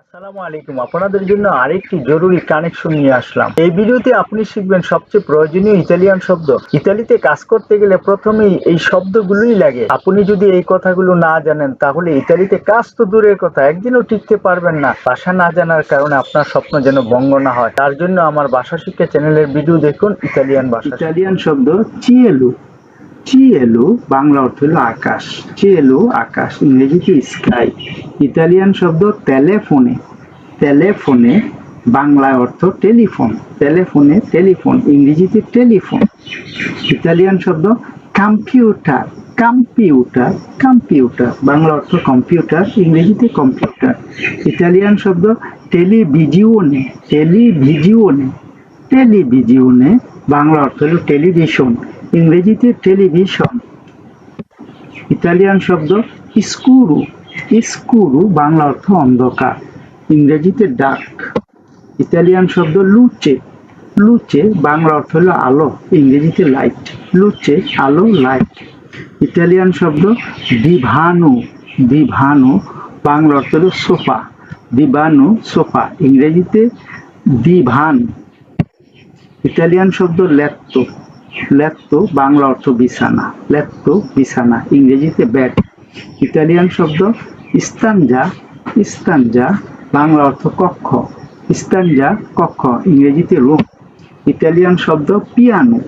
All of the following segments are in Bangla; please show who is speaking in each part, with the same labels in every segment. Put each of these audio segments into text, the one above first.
Speaker 1: আসসালামু আলাইকুম। আপনাদের জন্য আরেকটি জরুরি কানেকশন নিয়ে আসলাম। এই ভিডিওতে আপনি শিখবেন সবচেয়ে প্রয়োজনীয় ইতালিয়ান শব্দ। ইতালিতে কাজ করতে গেলে প্রথমেই এই শব্দগুলোই লাগে। আপনি যদি এই কথাগুলো না জানেন তাহলে ইতালিতে কাজ তো দূরের কথা, একদিনও টিকতে পারবেন না। ভাষা না জানার কারণে আপনার স্বপ্ন যেন ভঙ্গ না হয়, তার জন্য আমার ভাষা শিক্ষা চ্যানেলের ভিডিও দেখুন। ইতালিয়ান ভাষা ইতালিয়ান শব্দ চিয়েলু। চিয়েলো বাংলা অর্থ হলো আকাশ। চিয়েলো আকাশ, ইংরেজিতে স্কাই। ইতালিয়ান শব্দ টেলেফোনে। টেলেফোনে বাংলায় অর্থ টেলিফোন। টেলেফোনে টেলিফোন, ইংরেজিতে টেলিফোন। ইতালিয়ান শব্দ কম্পিউটার। কম্পিউটার কম্পিউটার বাংলা অর্থ কম্পিউটার, ইংরেজিতে কম্পিউটার। ইতালিয়ান শব্দ টেলিভিজিওনে। টেলিভিজিওনে টেলিভিজিওনে বাংলা অর্থ হলো টেলিভিশন, ইংরেজিতে টেলিভিশন। ইতালিয়ান শব্দ স্কুরু। স্কুরু বাংলা অর্থ অন্ধকার, ইংরেজিতে ডার্ক। ইতালিয়ান শব্দ লুচে। লুচে বাংলা অর্থ হলো আলো, ইংরেজিতে লাইট। লুচে আলো, লাইট। ইতালিয়ান শব্দ দিভানো। দিভানো বাংলা অর্থ হলো সোফা। দিবানো সোফা, ইংরেজিতে দিভান। ইতালিয়ান শব্দ লেত্তো। লেত্তো বাংলা অর্থ বিছানা। লেত্তো বিছানা, ইংরেজিতে বেড। ইতালিয়ান শব্দ স্তানজা। স্তানজা বাংলা অর্থ কক্ষ। স্তানজা কক্ষ, ইংরেজিতে রুম। ইতালিয়ান শব্দ পিয়ানো।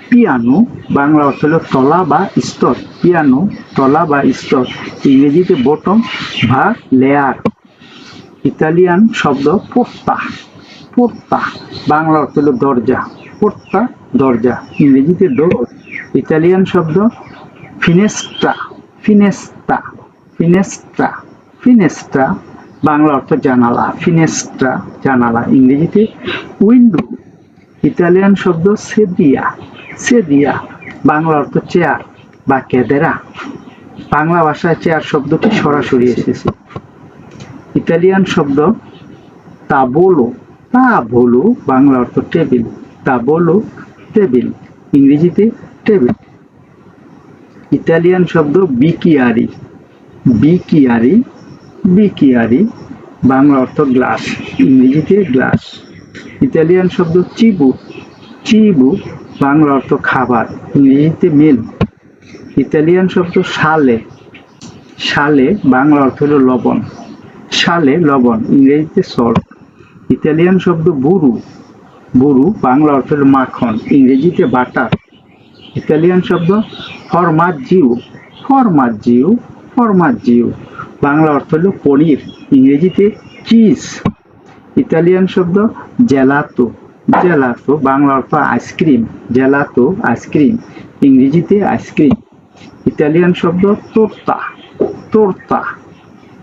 Speaker 1: পিয়ানো বাংলা অর্থ হলো তলা বা স্তর। পিয়ানো তলা বা স্তর, ইংরেজিতে বটম বা লেয়ার। ইতালিয়ান শব্দ পোর্তা। পোর্তা বাংলা অর্থ হলো দরজা। পোর্তা দরজা, ইংরেজিতে ডোর। ইতালিয়ান শব্দ ফিনেস্ট্রা। ফিনেস্ট্রা ফিনেস্ট্রা ফিনেস্ট্রা বাংলা অর্থ জানালা। ফিনেস্ট্রা জানালা, ইংরেজিতে উইন্ডো। ইতালিয়ান শব্দ সেদিয়া। সেদিয়া বাংলা অর্থ চেয়ার বা ক্যাদেরা। বাংলা ভাষায় চেয়ার শব্দটি সরাসরি এসেছে। ইতালিয়ান শব্দ তাবোলো। তাবোলো বাংলা অর্থ টেবিল। তাবোলো টেবিল, ইংরেজিতে টেবিল। ইতালিয়ান শব্দ বিকিয়ারি। বিকিয়ারি বিকিয়ারি বাংলা অর্থ গ্লাস, ইংরেজিতে গ্লাস। ইতালিয়ান শব্দ চিবু। চিবু বাংলা অর্থ খাবার, ইংরেজিতে মিল। ইতালিয়ান শব্দ সালে। সালে বাংলা অর্থ হলো লবণ। সালে লবণ, ইংরেজিতে সল্ট। ইতালিয়ান শব্দ বুরু। বুরু বাংলা অর্থ হলো মাখন, ইংরেজিতে বাটার। ইতালিয়ান শব্দ ফরমাজ্জিও। ফরমাজ্জিও ফরমাজ্জিও বাংলা অর্থ হলো পনির, ইংরেজিতে চিজ। ইতালিয়ান শব্দ জেলাতো। জেলাতো বাংলা অর্থ আইসক্রিম। জেলাতো আইসক্রিম, ইংরেজিতে আইসক্রিম। ইতালিয়ান শব্দ তোর্তা। তোর্তা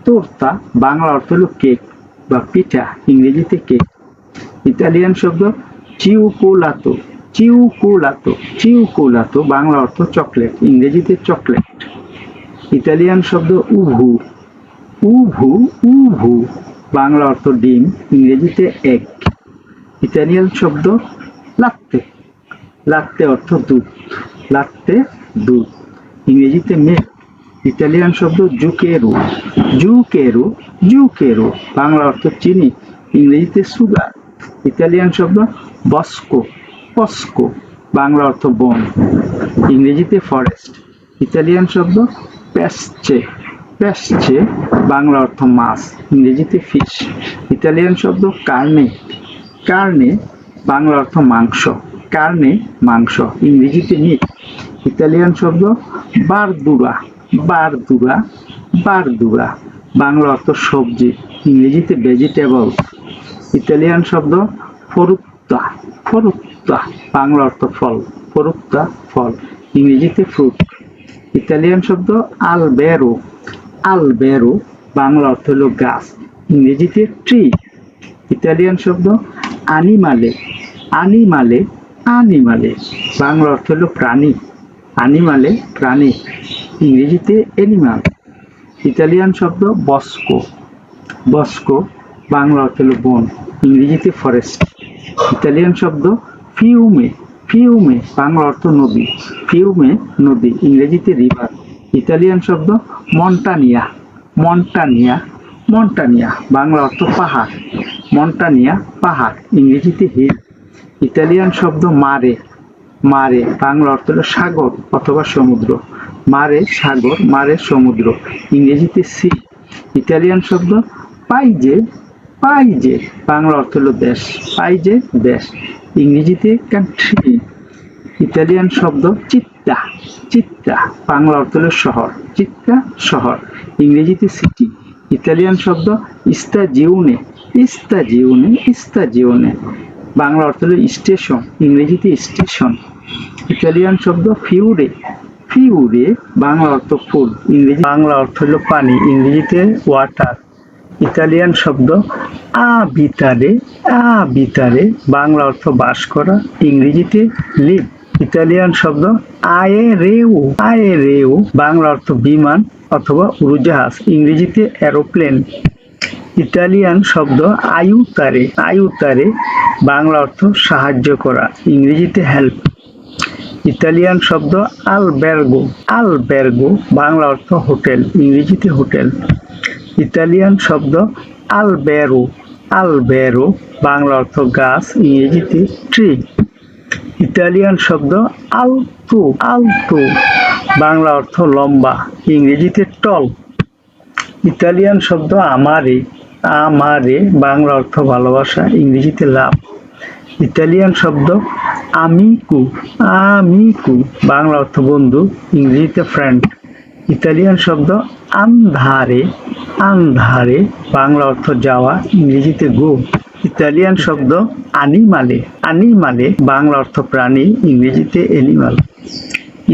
Speaker 1: তোর্তা বাংলা অর্থ হলো কেক বা পিঠা, ইংরেজিতে কেক। ইতালিয়ান শব্দ চিউকোলাতো। চিউকোলাতো চিউকোলাতো বাংলা অর্থ চকলেট, ইংরেজিতে চকলেট। ইতালিয়ান শব্দ উভু। উভু উভু বাংলা অর্থ ডিম, ইংরেজিতে এগ। ইতালিয়ান শব্দ লাত্তে। লাত্তে অর্থ দুধ। লাত্তে দুধ, ইংরেজিতে মিল্ক। ইতালিয়ান শব্দ জুকেরু। জুকেরু জুকেরু বাংলা অর্থ চিনি, ইংরেজিতে সুগার। ইতালিয়ান শব্দ বস্কো। বস্কো বাংলা অর্থ বন, ইংরেজিতে ফরেস্ট। ইতালিয়ান শব্দ পেসচে। পেসচে বাংলা অর্থ মাছ, ইংরেজিতে ফিশ। ইতালিয়ান শব্দ কার্নে। কার্নে বাংলা অর্থ মাংস। কার্নে মাংস, ইংরেজিতে মিট। ইতালিয়ান শব্দ বারদুরা। বারদুরা বারদুরা বাংলা অর্থ সবজি, ইংরেজিতে ভেজিটেবল। ইতালিয়ান শব্দ ফরুত্তা। ফরুত্তা বাংলা অর্থ ফল। ফরুত্তা ফল, ইংরেজিতে ফ্রুট। ইতালিয়ান শব্দ আলবেরো। আলবেরো বাংলা অর্থ হলো গাছ, ইংরেজিতে ট্রি। ইতালিয়ান শব্দ আনিমালে। আনিমালে আনিমালে বাংলা অর্থ হলো প্রাণী। আনিমালে প্রাণী, ইংরেজিতে অ্যানিমাল। ইতালিয়ান শব্দ বস্কো। বস্কো বাংলা অর্থ হলো বন, ইংরেজিতে ফরেস্ট। ইতালিয়ান শব্দ ফিউমে। ফিউমে বাংলা অর্থ নদী। ফিউমে নদী, ইংরেজিতে রিভার। ইতালিয়ান শব্দ মন্টানিয়া। মন্টানিয়া মন্টানিয়া বাংলা অর্থ পাহাড়, মন্টানিয়া পাহাড়, ইংরেজিতে হিল। ইতালিয়ান শব্দ মারে, মারে বাংলা অর্থ হলো সাগর অথবা সমুদ্র, মারে সাগর, মারে সমুদ্র, ইংরেজিতে সি। ইতালিয়ান শব্দ পাইজে, পাইজে বাংলা অর্থ হলো দেশ, পাইজে দেশ, ইংরেজিতে কান্ট্রি। ইতালিয়ান শব্দ চিত্তা, চিত্তা বাংলা অর্থ হলো শহর, চিত্তা শহর, ইংরেজিতে সিটি। ইতালিয়ান শব্দ স্তাজিওনে, স্তাজিওনে, স্তাজিওনে বাংলা অর্থ হলো স্টেশন, ইংরেজিতে স্টেশন। ইতালিয়ান শব্দ ফিউরে, ফিউরে বাংলা অর্থ ফুল, ইংরেজি বাংলা অর্থ হলো পানি, ইংরেজিতে ওয়াটার। ইতালিয়ান শব্দ আবিতারে, আবিতারে বাংলা অর্থ বাস করা, ইংরেজিতে লিভ। ইতালিয়ান শব্দ আয়েরেও, আয়েরেও বাংলা অর্থ বিমান অথবা উড়োজাহাজ, ইংরেজিতে এরোপ্লেন। ইতালিয়ান শব্দ আয়ুতারে, আয়ুতারে বাংলা অর্থ সাহায্য করা, ইংরেজিতে হেল্প। ইতালিয়ান শব্দ আলবের্গো, আলবের্গো বাংলা অর্থ হোটেল, ইংরেজিতে হোটেল। ইতালিয়ান শব্দ আলবেরো, আলবেরো বাংলা অর্থ গাছ, ইংরেজিতে ট্রি। ইতালিয়ান শব্দ আলতো, আলতো বাংলা অর্থ লম্বা, ইংরেজিতে টল। ইতালিয়ান শব্দ আমারে, আমারে বাংলা অর্থ ভালোবাসা, ইংরেজিতে লাভ। ইতালিয়ান শব্দ আমিকু, আমিকু বাংলা অর্থ বন্ধু, ইংরেজিতে ফ্রেন্ড। ইতালিয়ান শব্দ আন্ধারে, আন্ধারে বাংলা অর্থ যাওয়া, ইংরেজিতে গো। ইতালিয়ান শব্দ আনিমালে, আনিমালে বাংলা অর্থ প্রাণী, ইংরেজিতে এনিমাল।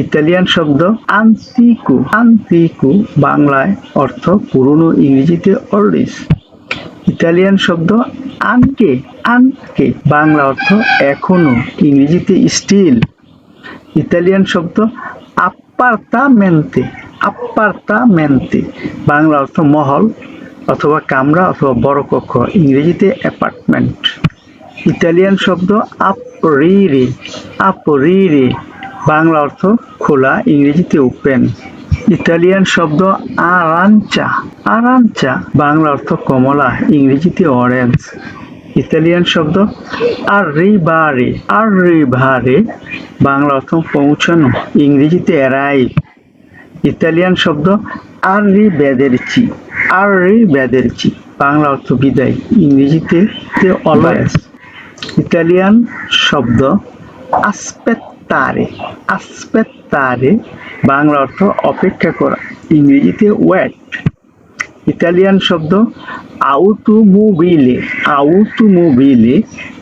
Speaker 1: ইতালিয়ান শব্দ আন্তিকু, আন্তিকু বাংলায় অর্থ পুরনো, ইংরেজিতে ওল্ডিস। ইতালিয়ান শব্দ আনকে, আনকে বাংলা অর্থ এখনো, ইংরেজিতে স্টিল। ইতালিয়ান শব্দ আপ্পার্তামেন্তে, আপ্পার্তামেন্তে বাংলা অর্থ মহল অথবা কামরা অথবা বড় কক্ষ, ইংরেজিতে অ্যাপার্টমেন্ট। ইতালিয়ান শব্দ আপরিরে, আপরিরে বাংলা অর্থ খোলা, ইংরেজিতে ওপেন। ইতালিয়ান শব্দ আরাঞ্চা, আরাঞ্চা বাংলা অর্থ কমলা, ইংরেজিতে অরেঞ্জ। ইতালিয়ান শব্দ আর্রিবারে, আর্রিবারে বাংলা অর্থ পৌঁছানো, ইংরেজিতে অ্যারাইভ। ইতালিয়ান শব্দ আর্রিভেদেরচি, আর্রিভেদেরচি বাংলা অর্থ বিদায়, ইংরেজিতে অলওয়েজ। ইতালিয়ান শব্দ আসপেত্তারে, আসপেত্তারে বাংলা অর্থ অপেক্ষা করা, ইংরেজিতে ওয়েট। ইতালিয়ান শব্দ আউটোমোবিলে, আউটোমোবিলে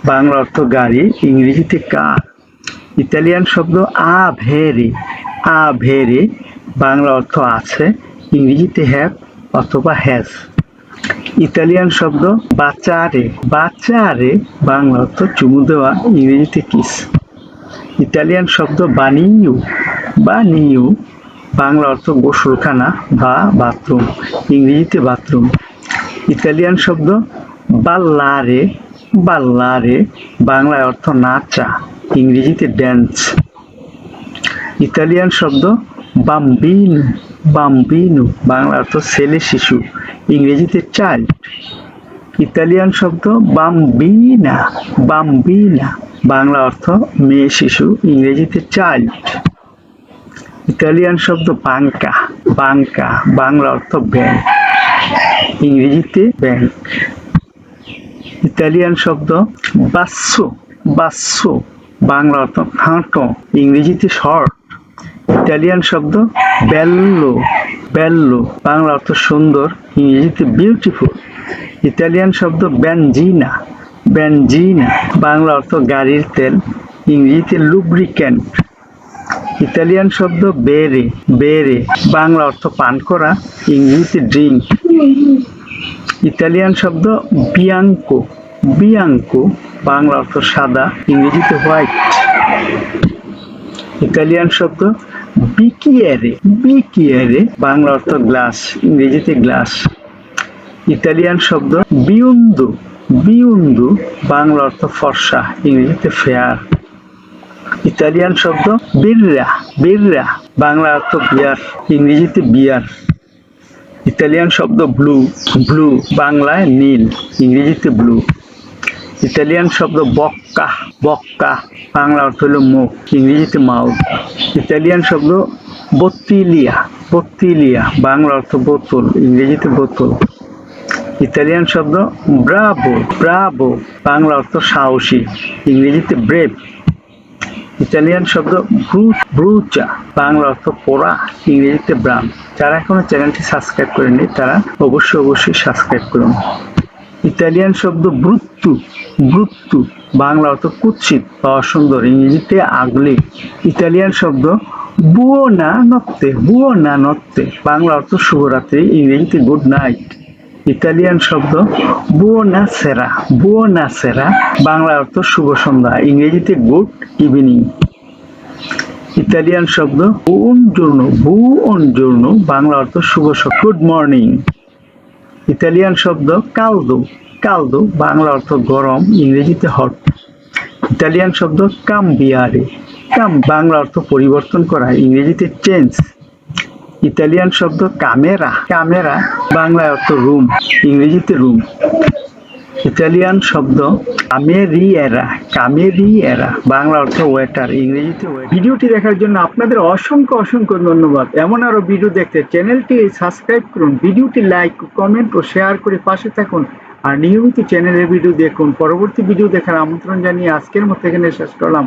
Speaker 1: বাংলা অর্থ গাড়ি, ইংরেজিতে কার। ইতালিয়ান শব্দ আভেরে, আভেরে বাংলা অর্থ আছে, ইংরেজিতে হ্যাভ অথবা হ্যাজ। ইতালিয়ান শব্দ বাচারে, বাচারে বাংলা অর্থ চুমু দেওয়া, ইংরেজিতে কিস। ইতালিয়ান শব্দ বানিয়ু, বানিয়ু বাংলা অর্থ গোসলখানা বা বাথরুম, ইংরেজিতে বাথরুম। ইতালিয়ান শব্দ বাল্লারে, বাল্লারে বাংলায় অর্থ নাচা, ইংরেজিতে ড্যান্স। ইতালিয়ান শব্দ বাম্বিনু, বাম্বিনু বাংলা অর্থ ছেলে শিশু, ইংরেজিতে চাইল্ড। ইতালিয়ান শব্দ বাম্বিনা, বাম্বিনা বাংলা অর্থ মেয়ে শিশু, ইংরেজিতে চাইল্ড। ইতালিয়ান শব্দ বাঙ্কা, বাঙ্কা বাংলা অর্থ ব্যাংক, ইংরেজিতে ব্যাংক। ইতালিয়ান শব্দ বাসো, বাসো বাংলা অর্থ হাঁটো, ইংরেজিতে শর্ট। ইতালিয়ান শব্দ বেল্লো, বেল্লো বাংলা অর্থ সুন্দর, ইংরেজিতে বিউটিফুল। ইতালিয়ান শব্দ বেনজিনা, বেনজিনা বাংলা অর্থ গাড়ির তেল, ইংরেজিতে লুব্রিক্যান্ট। ইতালিয়ান শব্দ বেরে, বেরে বাংলা অর্থ পান করা, ইংরেজিতে ড্রিঙ্ক। ইতালিয়ান শব্দ বিয়াঙ্কো, বিয়াঙ্কো বাংলা অর্থ সাদা, ইংরেজিতে হোয়াইট। ইতালিয়ান শব্দ বিকিয়েরে, বিকিয়েরে বাংলা অর্থ গ্লাস, ইংরেজিতে গ্লাস। ইতালিয়ান শব্দ বিউন্দু, বিউন্দু বাংলা অর্থ ফর্সা, ইংরেজিতে ফেয়ার। ইতালিয়ান শব্দ বিররা, বিররা বাংলা অর্থ বিয়ার, ইংরেজিতে বিয়ার। ইতালিয়ান শব্দ ব্লু, ব্লু বাংলায় নীল, ইংরেজিতে ব্লু। ইতালিয়ান শব্দ বক্কা, বক্কা বাংলা অর্থ হলো মুখ, ইংরেজিতে মাউথ। ইতালিয়ান শব্দ বত্তিলিয়া, বত্তিলিয়া বাংলা অর্থ বোতল, ইংরেজিতে বোতল। ইতালিয়ান শব্দ ব্রাভো, ব্রাভো বাংলা অর্থ সাহসী, ইংরেজিতে ব্রেভ। ইতালিয়ান শব্দ ব্রুচা বাংলা অর্থ পোড়া, ইংরেজিতে ব্রাউন। যারা এখনো চ্যানেলটি সাবস্ক্রাইব করেনি তারা অবশ্যই সাবস্ক্রাইব করুন। ইতালিয়ান শব্দ ব্রুত্তু, ব্রুত্তু বাংলা অর্থ কুৎসিত বা অসুন্দর, ইংরেজিতে আগলি। ইতালিয়ান শব্দ বুয়োনা নত্তে, বুয়োনা নত্তে বাংলা অর্থ শুভরাত্রি, ইংরেজিতে গুড নাইট। ইতালিয়ান শব্দ বুয়োনা সেরা, বুয়োনা সেরা বাংলা অর্থ শুভ সন্ধ্যা, ইংরেজিতে গুড ইভিনিং। ইতালিয়ান শব্দ বুওনজোর্নো, বুওনজোর্নো বাংলা অর্থ শুভ সকাল, গুড মর্নিং। ইতালিয়ান শব্দ কালদো, কালদো বাংলা অর্থ গরম, ইংরেজিতে হট। ইতালিয়ান শব্দ কামবিয়ারে, কাম বাংলা অর্থ পরিবর্তন করা, ইংরেজিতে চেঞ্জ। ইতালিয়ান শব্দ ক্যামেরা, ক্যামেরা বাংলা অর্থ রুম, ইংরেজিতে রুম। ইতালিয়ান শব্দ কামেরিয়েরা, কামেরিয়েরা বাংলা অর্থ ওয়েটার, ইংরেজিতে ওয়েটার। ভিডিওটি দেখার জন্য আপনাদের অসংখ্য ধন্যবাদ। এমন আরো ভিডিও দেখতে চ্যানেলটি সাবস্ক্রাইব করুন, ভিডিওটি লাইক, কমেন্ট ও শেয়ার করে পাশে থাকুন আর নিয়মিত চ্যানেলের ভিডিও দেখুন। পরবর্তী ভিডিও দেখার আমন্ত্রণ জানিয়ে আজকের মতো এখানে শেষ করলাম।